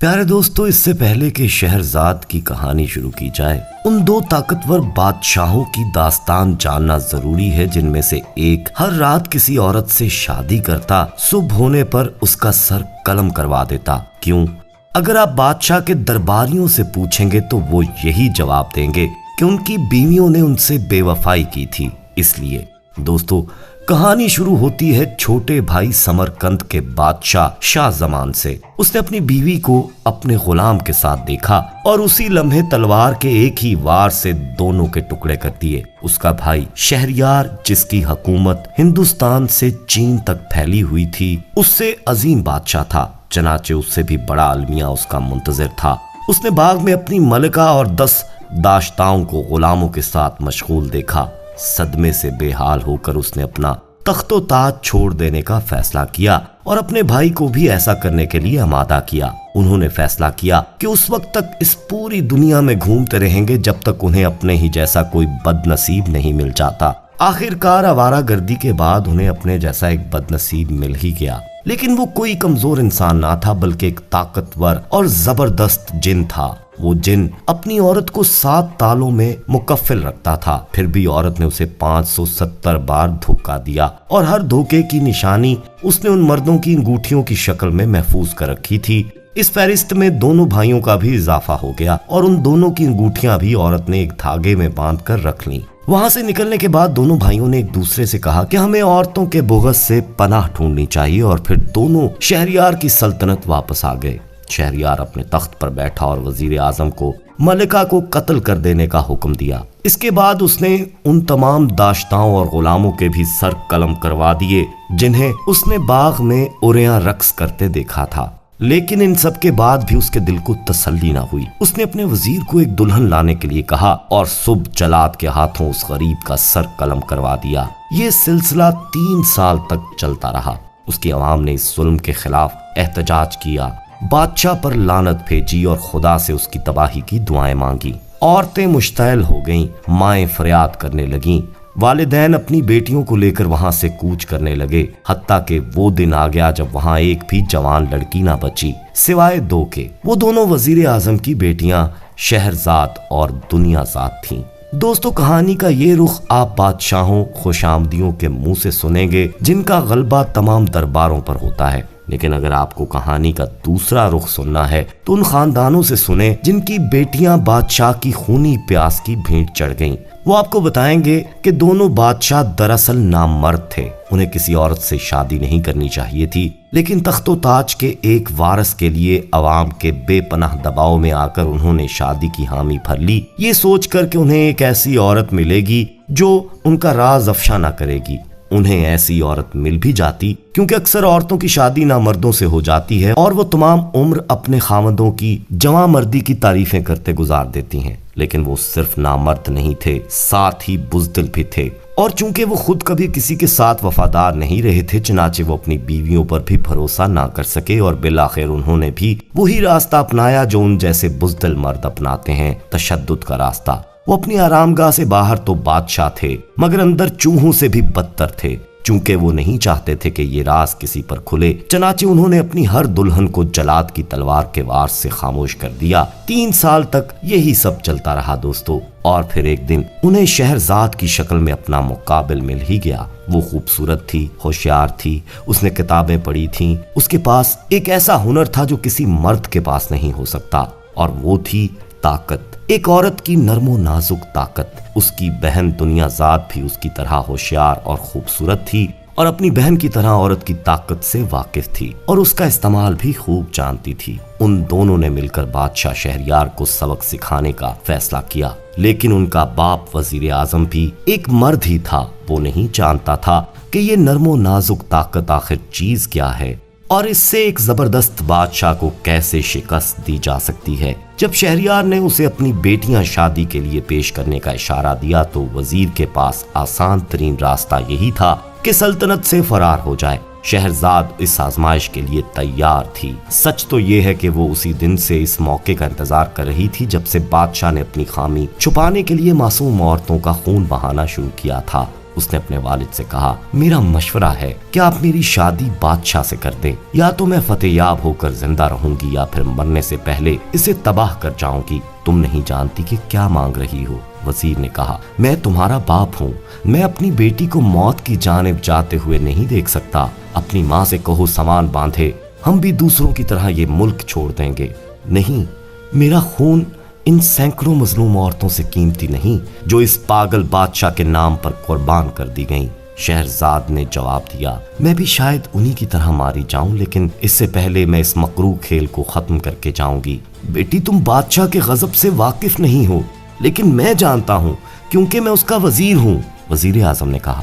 پیارے دوستو، اس سے پہلے کہ شہرزاد کی کہانی شروع کی جائے، ان دو طاقتور بادشاہوں کی داستان جاننا ضروری ہے جن میں سے ایک ہر رات کسی عورت سے شادی کرتا، صبح ہونے پر اس کا سر قلم کروا دیتا۔ کیوں؟ اگر آپ بادشاہ کے درباریوں سے پوچھیں گے تو وہ یہی جواب دیں گے کہ ان کی بیویوں نے ان سے بے وفائی کی تھی۔ اس لیے دوستو، کہانی شروع ہوتی ہے چھوٹے بھائی سمرقند کے بادشاہ شاہ زمان سے۔ اس نے اپنی بیوی کو اپنے غلام کے ساتھ دیکھا اور اسی لمحے تلوار کے ایک ہی وار سے دونوں کے ٹکڑے کر دیے۔ اس کا بھائی شہریار، جس کی حکومت ہندوستان سے چین تک پھیلی ہوئی تھی، اس سے عظیم بادشاہ تھا، چنانچہ اس سے بھی بڑا المیہ اس کا منتظر تھا۔ اس نے باغ میں اپنی ملکہ اور 10 داشتاؤں کو غلاموں کے ساتھ مشغول دیکھا۔ صدمے سے بے حال ہو کر اس نے اپنا تخت و تاج چھوڑ دینے کا فیصلہ کیا اور اپنے بھائی کو بھی ایسا کرنے کے لیے آمادہ کیا۔ انہوں نے فیصلہ کیا کہ اس وقت تک اس پوری دنیا میں گھومتے رہیں گے جب تک انہیں اپنے ہی جیسا کوئی بد نصیب نہیں مل جاتا۔ آخر کار آوارہ گردی کے بعد انہیں اپنے جیسا ایک بد نصیب مل ہی گیا، لیکن وہ کوئی کمزور انسان نہ تھا بلکہ ایک طاقتور اور زبردست جن تھا۔ وہ جن اپنی عورت کو 7 تالوں میں مکفل رکھتا تھا، پھر بھی عورت نے اسے 570 بار دھوکا دیا اور ہر دھوکے کی نشانی اس نے ان مردوں کی انگوٹھیوں کی شکل میں محفوظ کر رکھی تھی۔ اس فہرست میں دونوں بھائیوں کا بھی اضافہ ہو گیا اور ان دونوں کی انگوٹھیاں بھی عورت نے ایک دھاگے میں باندھ کر رکھ لیں۔ وہاں سے نکلنے کے بعد دونوں بھائیوں نے ایک دوسرے سے کہا کہ ہمیں عورتوں کے بغض سے پناہ ڈھونڈنی چاہیے، اور پھر دونوں شہریار کی سلطنت واپس آ گئے۔ شہریار اپنے تخت پر بیٹھا اور وزیر اعظم کو ملکہ کو قتل کر دینے کا حکم دیا۔ اس کے بعد اس نے ان تمام داشتاؤں اور غلاموں کے بھی سر قلم کروا دیے جنہیں اس نے باغ میں عریاں رقص کرتے دیکھا تھا۔ لیکن ان سب کے بعد بھی اس کے دل کو تسلی نہ ہوئی۔ اس نے اپنے وزیر کو ایک دلہن لانے کے لیے کہا اور صبح جلاد کے ہاتھوں اس غریب کا سر قلم کروا دیا۔ یہ سلسلہ 3 سال تک چلتا رہا۔ اس کی عوام نے اس ظلم کے خلاف احتجاج کیا، بادشاہ پر لعنت بھیجی اور خدا سے اس کی تباہی کی دعائیں مانگی۔ عورتیں مشتعل ہو گئیں، مائیں فریاد کرنے لگیں، والدین اپنی بیٹیوں کو لے کر وہاں سے کوچ کرنے لگے، حتیٰ کہ وہ دن آ گیا جب وہاں ایک بھی جوان لڑکی نہ بچی سوائے 2 کے۔ وہ دونوں وزیر اعظم کی بیٹیاں شہرزاد اور دنیا زاد تھیں۔ دوستو، کہانی کا یہ رخ آپ بادشاہوں خوش آمدیوں کے منہ سے سنیں گے جن کا غلبہ تمام درباروں پر ہوتا ہے، لیکن اگر آپ کو کہانی کا دوسرا رخ سننا ہے تو ان خاندانوں سے سنیں جن کی بیٹیاں بادشاہ کی خونی پیاس کی بھینٹ چڑھ گئیں۔ وہ آپ کو بتائیں گے کہ دونوں بادشاہ دراصل نامرد تھے، انہیں کسی عورت سے شادی نہیں کرنی چاہیے تھی، لیکن تخت و تاج کے ایک وارث کے لیے عوام کے بے پناہ دباؤ میں آ کر انہوں نے شادی کی حامی بھر لی، یہ سوچ کر کہ انہیں ایک ایسی عورت ملے گی جو ان کا راز افشا نہ کرے گی۔ انہیں ایسی عورت مل بھی جاتی، کیونکہ اکثر عورتوں کی شادی نامردوں سے ہو جاتی ہے اور وہ تمام عمر اپنے خاوندوں کی جواں مردی کی تعریفیں کرتے گزار دیتی ہیں، لیکن وہ صرف نامرد نہیں تھے، ساتھ ہی بزدل بھی تھے، اور چونکہ وہ خود کبھی کسی کے ساتھ وفادار نہیں رہے تھے، چنانچہ وہ اپنی بیویوں پر بھی بھروسہ نہ کر سکے اور بالآخر انہوں نے بھی وہی راستہ اپنایا جو ان جیسے بزدل مرد اپناتے ہیں، تشدد کا راستہ۔ وہ اپنی آرام گاہ سے باہر تو بادشاہ تھے، مگر اندر چوہوں سے بھی بدتر تھے۔ چونکہ وہ نہیں چاہتے تھے کہ یہ راز کسی پر کھلے، چنانچہ انہوں نے اپنی ہر دلہن کو جلاد کی تلوار کے وار سے خاموش کر دیا۔ 3 سال تک یہی سب چلتا رہا دوستو، اور پھر ایک دن انہیں شہرزاد کی شکل میں اپنا مقابل مل ہی گیا۔ وہ خوبصورت تھی، ہوشیار تھی، اس نے کتابیں پڑھی تھیں، اس کے پاس ایک ایسا ہنر تھا جو کسی مرد کے پاس نہیں ہو سکتا، اور وہ تھی طاقت، ایک عورت کی نرم و نازک طاقت۔ اس کی بہن دنیا زاد بھی اس کی طرح ہوشیار اور خوبصورت تھی اور اپنی بہن کی طرح عورت کی طاقت سے واقف تھی اور اس کا استعمال بھی خوب جانتی تھی۔ ان دونوں نے مل کر بادشاہ شہریار کو سبق سکھانے کا فیصلہ کیا، لیکن ان کا باپ وزیر اعظم بھی ایک مرد ہی تھا۔ وہ نہیں جانتا تھا کہ یہ نرم و نازک طاقت آخر چیز کیا ہے اور اس سے ایک زبردست بادشاہ کو کیسے شکست دی جا سکتی ہے۔ جب شہریار نے اسے اپنی بیٹیاں شادی کے لیے پیش کرنے کا اشارہ دیا تو وزیر کے پاس آسان ترین راستہ یہی تھا کہ سلطنت سے فرار ہو جائے۔ شہرزاد اس آزمائش کے لیے تیار تھی۔ سچ تو یہ ہے کہ وہ اسی دن سے اس موقع کا انتظار کر رہی تھی جب سے بادشاہ نے اپنی خامی چھپانے کے لیے معصوم عورتوں کا خون بہانا شروع کیا تھا۔ اس نے اپنے والد سے کہا، میرا مشورہ ہے کہ آپ میری شادی بادشاہ سے کر دیں، یا تو میں فتح یاب ہو کر زندہ رہوں گی یا پھر مرنے سے پہلے اسے تباہ کر جاؤں گی۔ تم نہیں جانتی کہ کیا مانگ رہی ہو۔ وزیر نے کہا، میں تمہارا باپ ہوں، میں اپنی بیٹی کو موت کی جانب جاتے ہوئے نہیں دیکھ سکتا۔ اپنی ماں سے کہو سامان باندھے، ہم بھی دوسروں کی طرح یہ ملک چھوڑ دیں گے۔ نہیں، میرا خون ان سینکڑوں مظلوم عورتوں سے قیمتی نہیں جو اس پاگل بادشاہ کے نام پر قربان کر دی گئیں۔ شہرزاد نے جواب دیا، میں بھی شاید انہی کی طرح ماری جاؤں، لیکن اس سے پہلے میں اس مکروہ کھیل کو ختم کر کے جاؤں گی۔ بیٹی، تم بادشاہ کے غضب سے واقف نہیں ہو، لیکن میں جانتا ہوں کیونکہ میں اس کا وزیر ہوں۔ وزیر اعظم نے کہا،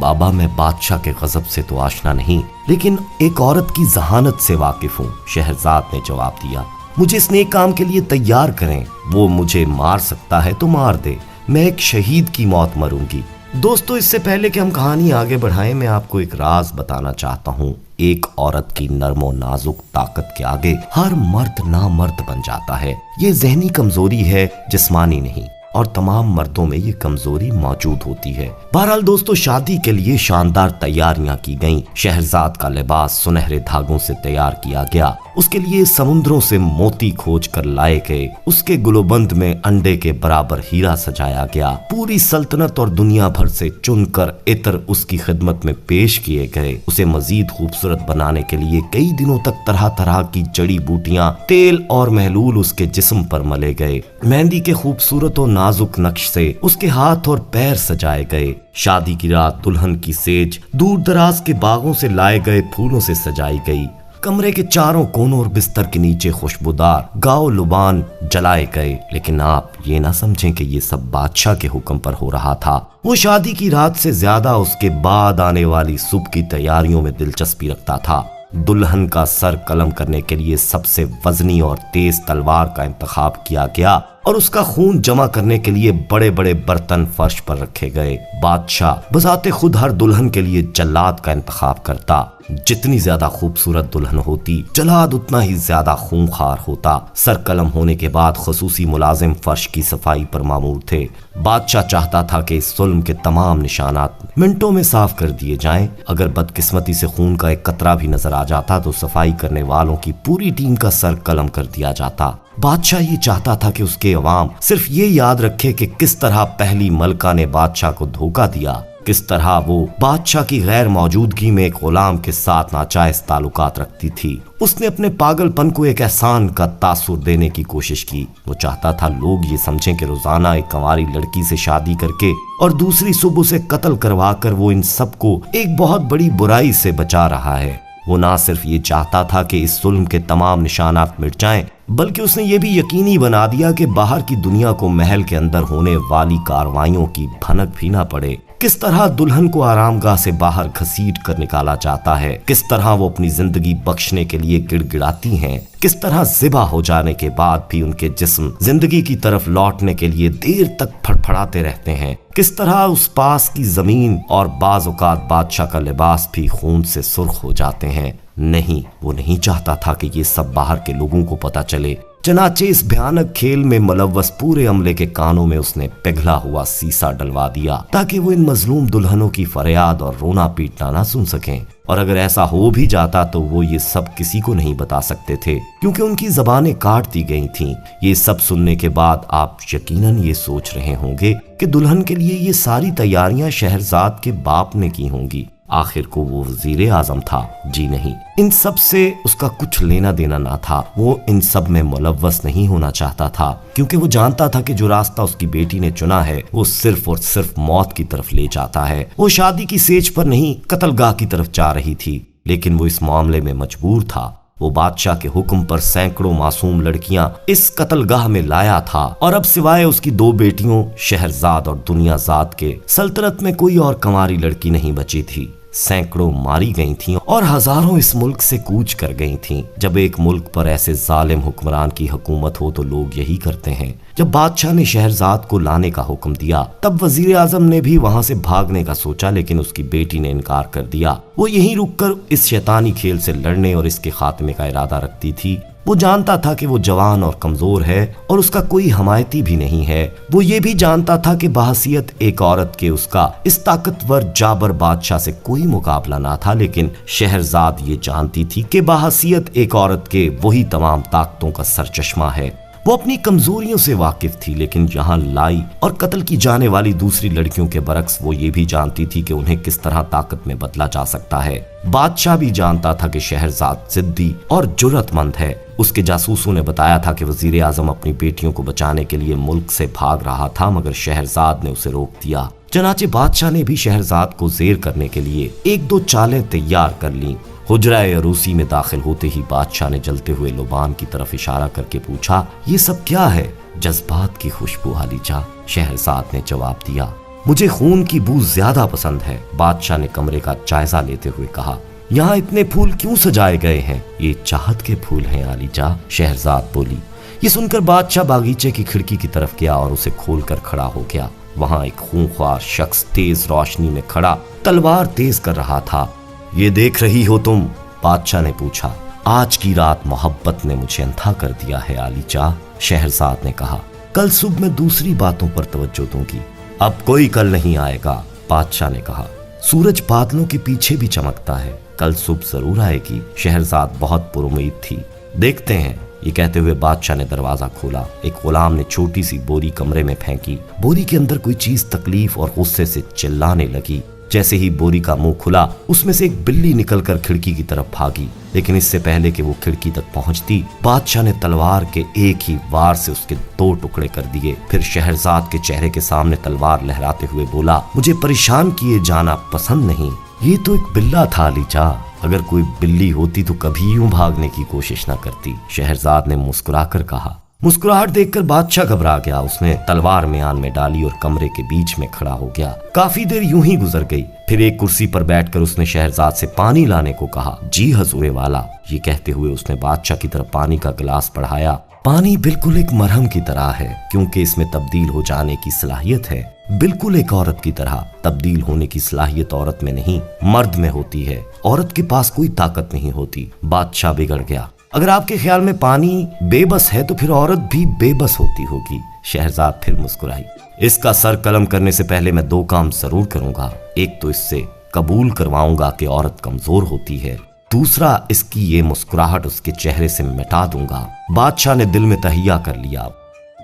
بابا، میں بادشاہ کے غضب سے تو آشنا نہیں، لیکن ایک عورت کی ذہانت سے واقف ہوں۔ شہرزاد نے جواب دیا، مجھے اس نیک کام کے لیے تیار کریں، وہ مجھے مار سکتا ہے تو مار دے، میں ایک شہید کی موت مروں گی۔ دوستو، اس سے پہلے کہ ہم کہانی آگے بڑھائیں، میں آپ کو ایک راز بتانا چاہتا ہوں۔ ایک عورت کی نرم و نازک طاقت کے آگے ہر مرد نامرد بن جاتا ہے۔ یہ ذہنی کمزوری ہے، جسمانی نہیں، اور تمام مردوں میں یہ کمزوری موجود ہوتی ہے۔ بہرحال دوستو، شادی کے لیے شاندار تیاریاں کی گئیں۔ شہرزاد کا لباس سنہرے دھاگوں سے تیار کیا گیا، اس کے لیے سمندروں سے موتی کھوج کر لائے گئے، اس کے گلوبند میں انڈے کے برابر ہیرا سجایا گیا، پوری سلطنت اور دنیا بھر سے چن کر عطر اس کی خدمت میں پیش کیے گئے۔ اسے مزید خوبصورت بنانے کے لیے کئی دنوں تک طرح طرح کی جڑی بوٹیاں، تیل اور محلول اس کے جسم پر ملے گئے۔ مہندی کے خوبصورت و نازک نقش سے اس کے ہاتھ اور پیر سجائے گئے۔ شادی کی رات دلہن کی سیج دور دراز کے باغوں سے لائے گئے پھولوں سے سجائی گئی۔ کمرے کے چاروں کونوں اور بستر کے نیچے خوشبودار گاؤ لبان جلائے گئے، لیکن آپ یہ نہ سمجھیں کہ یہ سب بادشاہ کے حکم پر ہو رہا تھا۔ وہ شادی کی رات سے زیادہ اس کے بعد آنے والی صبح کی تیاریوں میں دلچسپی رکھتا تھا۔ دلہن کا سر قلم کرنے کے لیے سب سے وزنی اور تیز تلوار کا انتخاب کیا گیا، اور اس کا خون جمع کرنے کے لیے بڑے بڑے برتن فرش پر رکھے گئے۔ بادشاہ بذات خود ہر دلہن کے لیے جلاد کا انتخاب کرتا۔ جتنی زیادہ خوبصورت دلہن ہوتی، جلاد اتنا ہی زیادہ خونخوار ہوتا۔ سر قلم ہونے کے بعد خصوصی ملازم فرش کی صفائی پر مامور تھے۔ بادشاہ چاہتا تھا کہ اس ظلم کے تمام نشانات منٹوں میں صاف کر دیے جائیں۔ اگر بدقسمتی سے خون کا ایک قطرہ بھی نظر آ جاتا تو صفائی کرنے والوں کی پوری ٹیم کا سر قلم کر دیا جاتا۔ بادشاہ یہ چاہتا تھا کہ اس کے عوام صرف یہ یاد رکھے کہ کس طرح پہلی ملکہ نے بادشاہ کو دھوکہ دیا، کس طرح وہ بادشاہ کی غیر موجودگی میں ایک غلام کے ساتھ ناجائز تعلقات رکھتی تھی۔ اس نے اپنے پاگل پن کو ایک احسان کا تاثر دینے کی کوشش کی۔ وہ چاہتا تھا لوگ یہ سمجھیں کہ روزانہ ایک کنواری لڑکی سے شادی کر کے اور دوسری صبح اسے قتل کروا کر وہ ان سب کو ایک بہت بڑی برائی سے بچا رہا ہے۔ وہ نہ صرف یہ چاہتا تھا کہ اس ظلم کے تمام نشانات مٹ جائیں، بلکہ اس نے یہ بھی یقینی بنا دیا کہ باہر کی دنیا کو محل کے اندر ہونے والی کارروائیوں کی بھنک بھی نہ پڑے۔ کس طرح دلہن کو آرام گاہ سے باہر گھسیٹ کر نکالا جاتا ہے، کس طرح وہ اپنی زندگی بخشنے کے لیے گڑ گڑاتی ہیں، کس طرح ذبح ہو جانے کے بعد بھی ان کے جسم زندگی کی طرف لوٹنے کے لیے دیر تک پھڑپھڑاتے رہتے ہیں، کس طرح اس پاس کی زمین اور بعض اوقات بادشاہ کا لباس بھی خون سے سرخ ہو جاتے ہیں۔ نہیں، وہ نہیں چاہتا تھا کہ یہ سب باہر کے لوگوں کو پتہ چلے۔ چنانچہ اس بھیانک کھیل میں ملوث پورے عملے کے کانوں میں اس نے پگھلا ہوا سیسا ڈلوا دیا تاکہ وہ ان مظلوم دلہنوں کی فریاد اور رونا پیٹنا نہ سن سکیں، اور اگر ایسا ہو بھی جاتا تو وہ یہ سب کسی کو نہیں بتا سکتے تھے کیونکہ ان کی زبانیں کاٹ دی گئی تھیں۔ یہ سب سننے کے بعد آپ یقیناً یہ سوچ رہے ہوں گے کہ دلہن کے لیے یہ ساری تیاریاں شہرزاد کے باپ نے کی ہوں گی۔ آخر کو وہ وزیر اعظم تھا۔ جی نہیں، ان سب سے اس کا کچھ لینا دینا نہ تھا۔ وہ ان سب میں ملوث نہیں ہونا چاہتا تھا کیونکہ وہ جانتا تھا کہ جو راستہ اس کی بیٹی نے چنا ہے وہ صرف اور صرف موت کی طرف لے جاتا ہے۔ وہ شادی کی سیج پر نہیں، قتل گاہ کی طرف جا رہی تھی، لیکن وہ اس معاملے میں مجبور تھا۔ وہ بادشاہ کے حکم پر سینکڑوں معصوم لڑکیاں اس قتل گاہ میں لایا تھا، اور اب سوائے اس کی 2 بیٹیوں شہرزاد اور دنیا زاد کے سلطنت میں کوئی اور کنواری لڑکی نہیں بچی تھی۔ سینکڑوں ماری گئی تھیں اور ہزاروں اس ملک سے کوچ کر گئی تھیں۔ جب ایک ملک پر ایسے ظالم حکمران کی حکومت ہو تو لوگ یہی کرتے ہیں۔ جب بادشاہ نے شہرزاد کو لانے کا حکم دیا تب وزیر اعظم نے بھی وہاں سے بھاگنے کا سوچا، لیکن اس کی بیٹی نے انکار کر دیا۔ وہ یہیں رک کر اس شیطانی کھیل سے لڑنے اور اس کے خاتمے کا ارادہ رکھتی تھی۔ وہ جانتا تھا کہ وہ جوان اور کمزور ہے اور اس کا کوئی حمایتی بھی نہیں ہے۔ وہ یہ بھی جانتا تھا کہ بحیثیت ایک عورت کے اس کا اس طاقتور جابر بادشاہ سے کوئی مقابلہ نہ تھا، لیکن شہرزاد یہ جانتی تھی کہ بحیثیت ایک عورت کے وہی تمام طاقتوں کا سرچشمہ ہے۔ وہ اپنی کمزوریوں سے واقف تھی، لیکن یہاں لائی اور قتل کی جانے والی دوسری لڑکیوں کے برعکس وہ یہ بھی جانتی تھی کہ انہیں کس طرح طاقت میں بدلا جا سکتا ہے۔ بادشاہ بھی جانتا تھا کہ شہرزاد ضدی اور جرأت مند ہے۔ اس کے جاسوسوں نے بتایا تھا کہ وزیر اعظم اپنی بیٹیوں کو بچانے کے لیے ملک سے بھاگ رہا تھا، مگر شہرزاد نے اسے روک دیا۔ چنانچہ بادشاہ نے بھی شہرزاد کو زیر کرنے کے لیے ایک دو چالیں تیار کر لیں۔ حجرہ عروسی میں داخل ہوتے ہی بادشاہ نے جلتے ہوئے لبان کی طرف اشارہ کر کے پوچھا، یہ سب کیا ہے؟ جذبات کی خوشبو عالیجا، شہرزاد نے جواب دیا۔ مجھے خون کی بو زیادہ پسند ہے، بادشاہ نے کمرے کا جائزہ لیتے ہوئے کہا۔ یہاں اتنے پھول کیوں سجائے گئے ہیں؟ یہ چاہت کے پھول ہیں عالیجا، شہرزاد بولی۔ یہ سن کر بادشاہ باغیچے کی کھڑکی کی طرف گیا اور اسے کھول کر کھڑا ہو گیا۔ وہاں ایک خونخوار شخص تیز روشنی میں کھڑا تلوار تیز کر رہا تھا۔ یہ دیکھ رہی ہو تم؟ بادشاہ نے پوچھا۔ آج کی رات محبت نے مجھے اندھا کر دیا ہے عالیجا، شہرزاد نے کہا۔ کل صبح میں دوسری باتوں پر توجہ دوں گی۔ اب کوئی کل نہیں آئے گا، بادشاہ نے کہا۔ سورج بادلوں کے پیچھے بھی چمکتا ہے، کل صبح ضرور آئے گی، شہرزاد بہت پر امید تھی۔ دیکھتے ہیں، یہ کہتے ہوئے بادشاہ نے دروازہ کھولا۔ ایک غلام نے چھوٹی سی بوری کمرے میں پھینکی۔ بوری کے اندر کوئی چیز تکلیف اور غصے سے چلانے لگی۔ جیسے ہی بوری کا منہ کھلا، اس میں سے ایک بلی نکل کر کھڑکی کی طرف بھاگی، لیکن اس سے پہلے کہ وہ کھڑکی تک پہنچتی، بادشاہ نے تلوار کے ایک ہی وار سے اس کے دو ٹکڑے کر دیے۔ پھر شہرزاد کے چہرے کے سامنے تلوار لہراتے ہوئے بولا، مجھے پریشان کیے جانا پسند نہیں۔ یہ تو ایک بلہ تھا عالیجا، اگر کوئی بلی ہوتی تو کبھی یوں بھاگنے کی کوشش نہ کرتی، شہرزاد نے مسکرا کر کہا۔ مسکراہٹ دیکھ کر بادشاہ گھبرا گیا۔ اس نے تلوار میان میں ڈالی اور کمرے کے بیچ میں کھڑا ہو گیا۔ کافی دیر یوں ہی گزر گئی، پھر ایک کرسی پر بیٹھ کر اس نے شہرزاد سے پانی لانے کو کہا۔ جی حضور والا، یہ کہتے ہوئے اس نے بادشاہ کی طرف پانی کا گلاس بڑھایا۔ پانی بالکل ایک مرہم کی طرح ہے، کیونکہ اس میں تبدیل ہو جانے کی صلاحیت ہے، بالکل ایک عورت کی طرح۔ تبدیل ہونے کی صلاحیت عورت میں نہیں، مرد میں ہوتی ہے۔ عورت کے پاس کوئی طاقت نہیں ہوتی۔ بادشاہ بگڑ گیا۔ اگر آپ کے خیال میں پانی بے بس ہے تو پھر عورت بھی بے بس ہوتی ہوگی، شہرزاد پھر مسکرائی۔ اس کا سر قلم کرنے سے پہلے میں دو کام ضرور کروں گا۔ ایک تو اس سے قبول کرواؤں گا کہ عورت کمزور ہوتی ہے، دوسرا اس کی یہ مسکراہٹ اس کے چہرے سے مٹا دوں گا۔ بادشاہ نے دل میں تہیہ کر لیا۔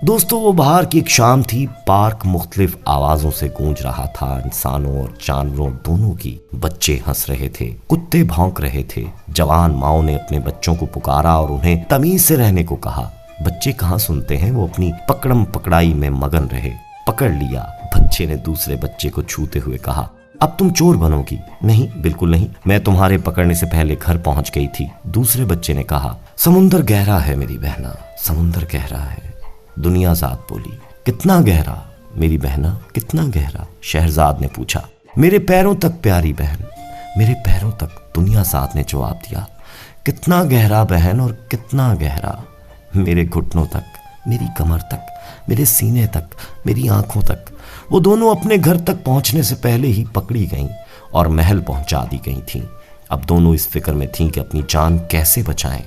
دوستو، وہ بہار کی ایک شام تھی۔ پارک مختلف آوازوں سے گونج رہا تھا، انسانوں اور جانوروں دونوں کی۔ بچے ہنس رہے تھے، کتے بھونک رہے تھے۔ جوان ماؤں نے اپنے بچوں کو پکارا اور انہیں تمیز سے رہنے کو کہا۔ بچے کہاں سنتے ہیں، وہ اپنی پکڑم پکڑائی میں مگن رہے۔ پکڑ لیا، بچے نے دوسرے بچے کو چھوتے ہوئے کہا۔ اب تم چور بنو گی؟ نہیں، بالکل نہیں، میں تمہارے پکڑنے سے پہلے گھر پہنچ گئی تھی، دوسرے بچے نے کہا۔ سمندر گہرا ہے میری بہنا، سمندر گہرا ہے، دنیا ذات بولی۔ کتنا گہرا میری بہنا، کتنا گہرا؟ شہرزاد نے پوچھا۔ میرے پیروں تک پیاری بہن، میرے پیروں تک، دنیا ذات نے جواب دیا۔ کتنا گہرا بہن، اور کتنا گہرا؟ میرے گھٹنوں تک، میری کمر تک، میرے سینے تک، میری آنکھوں تک۔ وہ دونوں اپنے گھر تک پہنچنے سے پہلے ہی پکڑی گئیں اور محل پہنچا دی گئی تھیں۔ اب دونوں اس فکر میں تھیں کہ اپنی جان کیسے بچائیں،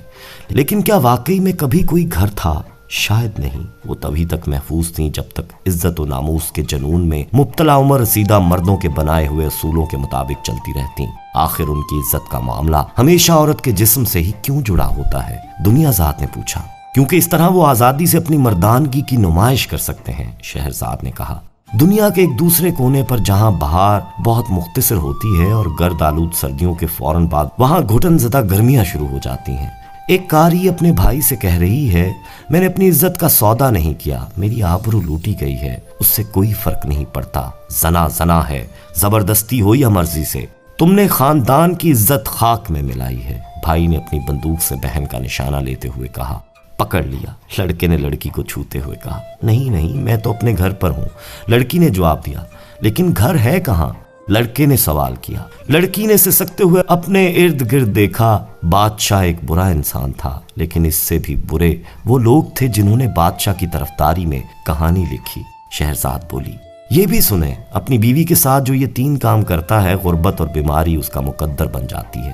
لیکن کیا واقعی میں کبھی کوئی گھر تھا؟ شاید نہیں۔ وہ تبھی تک محفوظ تھیں جب تک عزت و ناموس کے جنون میں مبتلا عمر رسیدہ مردوں کے بنائے ہوئے اصولوں کے مطابق چلتی رہتیں۔ آخر ان کی عزت کا معاملہ ہمیشہ عورت کے جسم سے ہی کیوں جڑا ہوتا ہے؟ دنیا ذات نے پوچھا۔ کیونکہ اس طرح وہ آزادی سے اپنی مردانگی کی نمائش کر سکتے ہیں، شہرزاد نے کہا۔ دنیا کے ایک دوسرے کونے پر جہاں بہار بہت مختصر ہوتی ہے اور گرد آلود سردیوں کے فوراً بعد وہاں گھٹن زدہ گرمیاں شروع ہو جاتی ہیں، ایک کاری اپنے بھائی سے کہہ رہی ہے، میں نے اپنی عزت کا سودا نہیں کیا، میری آبرو لوٹی گئی ہے، اس سے کوئی فرق نہیں پڑتا، زنا زنا ہے، زبردستی ہو یا مرضی سے، تم نے خاندان کی عزت خاک میں ملائی ہے۔ بھائی نے اپنی بندوق سے بہن کا نشانہ لیتے ہوئے کہا۔ پکڑ لیا، لڑکے نے لڑکی کو چھوتے ہوئے کہا۔ نہیں نہیں، میں تو اپنے گھر پر ہوں، لڑکی نے جواب دیا۔ لیکن گھر ہے کہاں؟ لڑکے نے سوال کیا۔ لڑکی نے سسکتے ہوئے اپنے ارد گرد دیکھا۔ بادشاہ ایک برا انسان تھا، لیکن اس سے بھی برے وہ لوگ تھے جنہوں نے بادشاہ کی طرفداری میں کہانی لکھی، شہرزاد بولی۔ یہ بھی سنیں، اپنی بیوی کے ساتھ جو یہ 3 کام کرتا ہے، غربت اور بیماری اس کا مقدر بن جاتی ہے۔